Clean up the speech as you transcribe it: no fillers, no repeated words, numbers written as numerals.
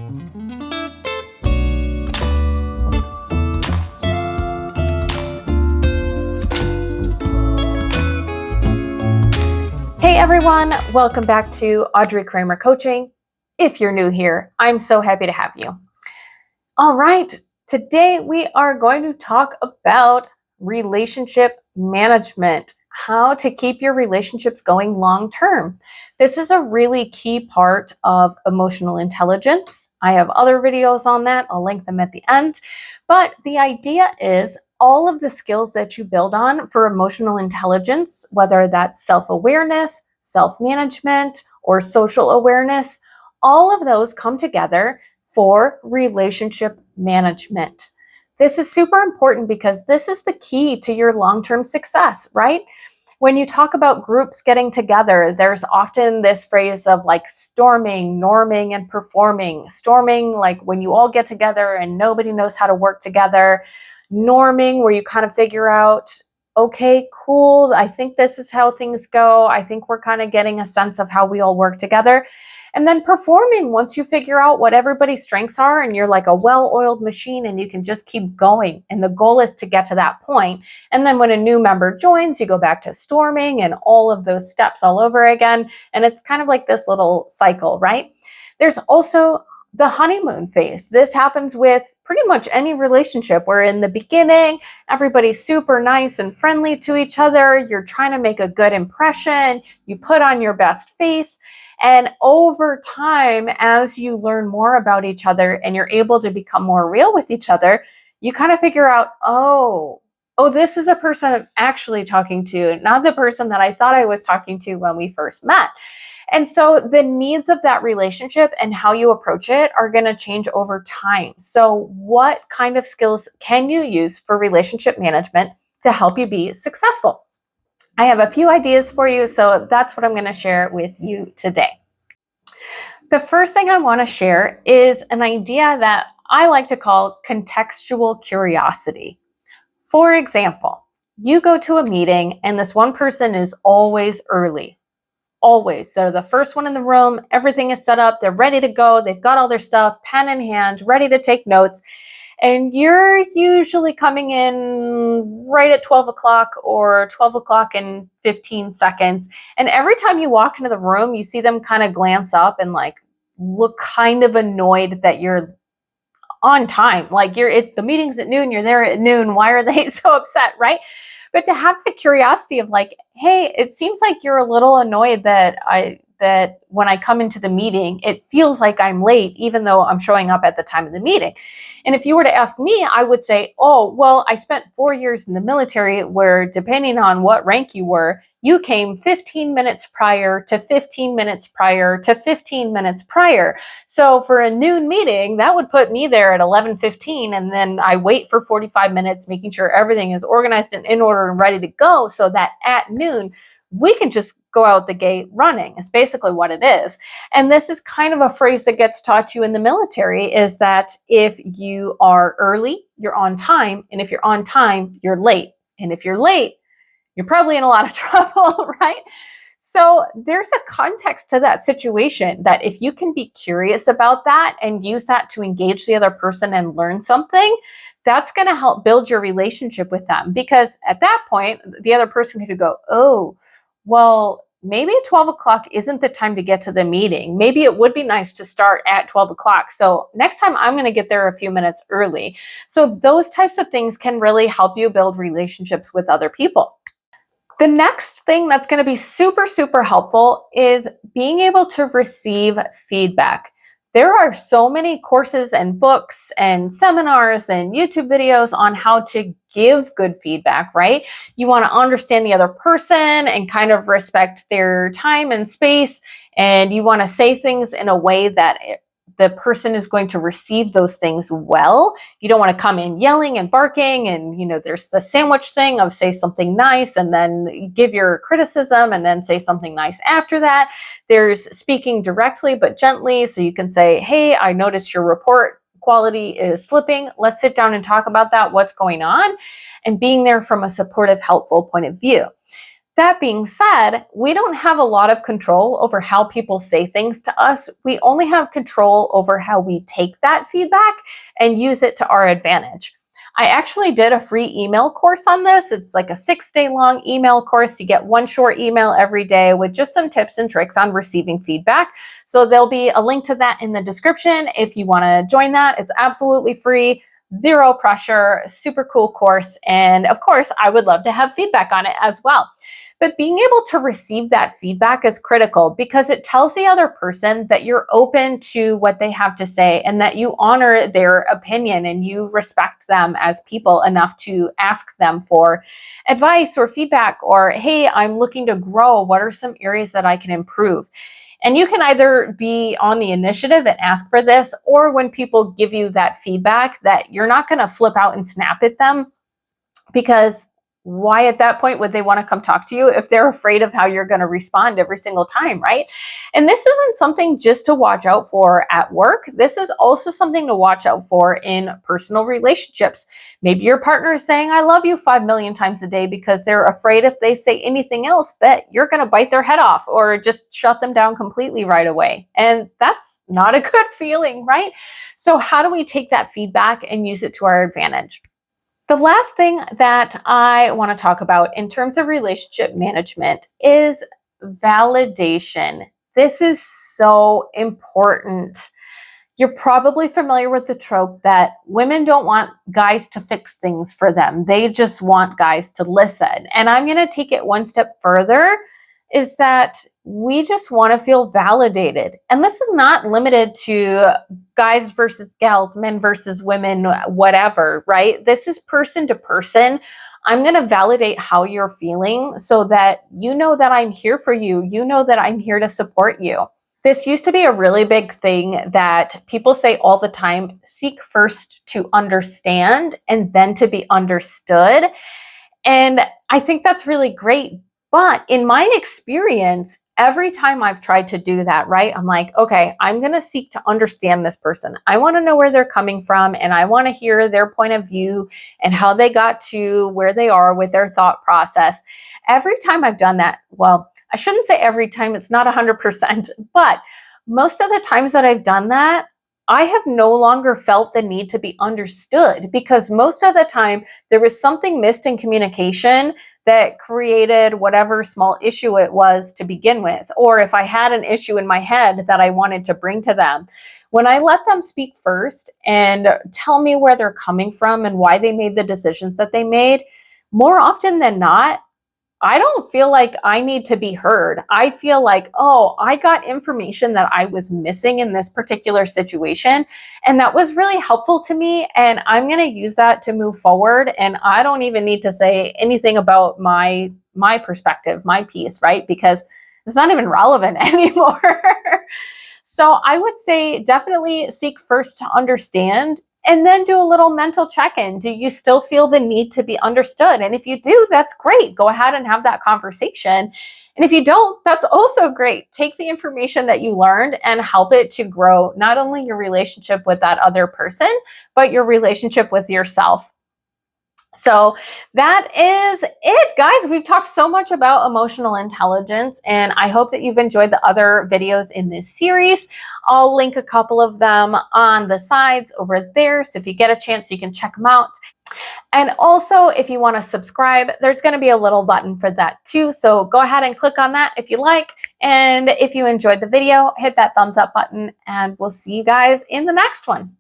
Hey everyone, welcome back to Audrey Kramer Coaching. If you're new here, I'm so happy to have you. All right, today we are going to talk about relationship management, how to keep your relationships going long term. This is a really key part of emotional intelligence. I have other videos on that. I'll link them at the end. But the idea is all of the skills that you build on for emotional intelligence, whether that's self-awareness, self-management, or social awareness, all of those come together for relationship management. This is super important because this is the key to your long-term success, right? When you talk about groups getting together, there's often this phrase of like storming, norming, and performing. Storming, like when you all get together and nobody knows how to work together. Norming, where you kind of figure out, okay, cool, I think this is how things go. I think we're kind of getting a sense of how we all work together. And then performing, once you figure out what everybody's strengths are and you're like a well-oiled machine and you can just keep going. And the goal is to get to that point. And then when a new member joins, you go back to storming and all of those steps all over again. And it's kind of like this little cycle, right? There's also the honeymoon phase. This happens with pretty much any relationship where in the beginning, everybody's super nice and friendly to each other. You're trying to make a good impression. You put on your best face. And over time, as you learn more about each other and you're able to become more real with each other, you kind of figure out, oh, this is a person I'm actually talking to, not the person that I thought I was talking to when we first met. And so the needs of that relationship and how you approach it are going to change over time. So what kind of skills can you use for relationship management to help you be successful? I have a few ideas for you, so that's what I'm going to share with you today. The first thing I want to share is an idea that I like to call contextual curiosity. For example, you go to a meeting and this one person is always early. Always. So the first one in the room, everything is set up, they're ready to go, they've got all their stuff, pen in hand, ready to take notes. And you're usually coming in right at 12 o'clock or 12 o'clock in 15 seconds. And every time you walk into the room, you see them kind of glance up and like look kind of annoyed that you're on time. Like the meeting's at noon, you're there at noon. Why are they so upset, right? But to have the curiosity of like, hey, it seems like you're a little annoyed that when I come into the meeting, it feels like I'm late, even though I'm showing up at the time of the meeting. And if you were to ask me, I would say, oh, well, I spent 4 years in the military where depending on what rank you were, you came 15 minutes prior to 15 minutes prior to 15 minutes prior. So for a noon meeting, that would put me there at 11:15, and then I wait for 45 minutes, making sure everything is organized and in order and ready to go so that at noon, we can just go out the gate running. Is basically what it is. And this is kind of a phrase that gets taught you in the military, is that if you are early, you're on time. And if you're on time, you're late. And if you're late, you're probably in a lot of trouble, right? So there's a context to that situation that if you can be curious about that and use that to engage the other person and learn something, that's going to help build your relationship with them. Because at that point, the other person could go, oh, well, maybe 12 o'clock isn't the time to get to the meeting. Maybe it would be nice to start at 12 o'clock. So next time I'm going to get there a few minutes early. So those types of things can really help you build relationships with other people. The next thing that's going to be super, super helpful is being able to receive feedback. There are so many courses and books and seminars and YouTube videos on how to give good feedback, right? You want to understand the other person and kind of respect their time and space. And you want to say things in a way that the person is going to receive those things well. You don't want to come in yelling and barking and, there's the sandwich thing of say something nice and then give your criticism and then say something nice after that. There's speaking directly but gently. So you can say, hey, I noticed your report quality is slipping. Let's sit down and talk about that. What's going on? And being there from a supportive, helpful point of view. That being said, we don't have a lot of control over how people say things to us. We only have control over how we take that feedback and use it to our advantage. I actually did a free email course on this. It's like a 6-day long email course. You get one short email every day with just some tips and tricks on receiving feedback. So there'll be a link to that in the description if you want to join that. It's absolutely free. Zero pressure, super cool course. And of course, I would love to have feedback on it as well. But being able to receive that feedback is critical because it tells the other person that you're open to what they have to say and that you honor their opinion and you respect them as people enough to ask them for advice or feedback or, hey, I'm looking to grow. What are some areas that I can improve? And you can either be on the initiative and ask for this, or when people give you that feedback, that you're not going to flip out and snap at them, because why at that point would they want to come talk to you if they're afraid of how you're going to respond every single time, right? And this isn't something just to watch out for at work. This is also something to watch out for in personal relationships. Maybe your partner is saying, I love you 5 million times a day because they're afraid if they say anything else that you're going to bite their head off or just shut them down completely right away. And that's not a good feeling, right? So how do we take that feedback and use it to our advantage? The last thing that I want to talk about in terms of relationship management is validation. This is so important. You're probably familiar with the trope that women don't want guys to fix things for them. They just want guys to listen. And I'm going to take it one step further, is that we just want to feel validated. And this is not limited to guys versus gals, men versus women, whatever, right? This is person to person. I'm going to validate how you're feeling so that you know that I'm here for you. You know that I'm here to support you. This used to be a really big thing that people say all the time: seek first to understand and then to be understood. And I think that's really great. But in my experience, every time I've tried to do that, right, I'm like, okay, I'm going to seek to understand this person. I want to know where they're coming from, and I want to hear their point of view and how they got to where they are with their thought process. Every time I've done that, well, I shouldn't say every time, it's not 100%, but most of the times that I've done that, I have no longer felt the need to be understood, because most of the time there was something missed in communication that created whatever small issue it was to begin with. Or if I had an issue in my head that I wanted to bring to them, when I let them speak first and tell me where they're coming from and why they made the decisions that they made, more often than not, I don't feel like I need to be heard. I feel like, oh, I got information that I was missing in this particular situation, and that was really helpful to me, and I'm going to use that to move forward, and I don't even need to say anything about my perspective, my piece, right? Because it's not even relevant anymore. So I would say definitely seek first to understand, and then do a little mental check-in. Do you still feel the need to be understood? And if you do, that's great. Go ahead and have that conversation. And if you don't, that's also great. Take the information that you learned and help it to grow not only your relationship with that other person, but your relationship with yourself. So that is it, guys. We've talked so much about emotional intelligence, and I hope that you've enjoyed the other videos in this series. I'll link a couple of them on the sides over there, so if you get a chance, you can check them out. And also, if you want to subscribe, there's going to be a little button for that too. So go ahead and click on that if you like. And if you enjoyed the video, hit that thumbs up button, and we'll see you guys in the next one.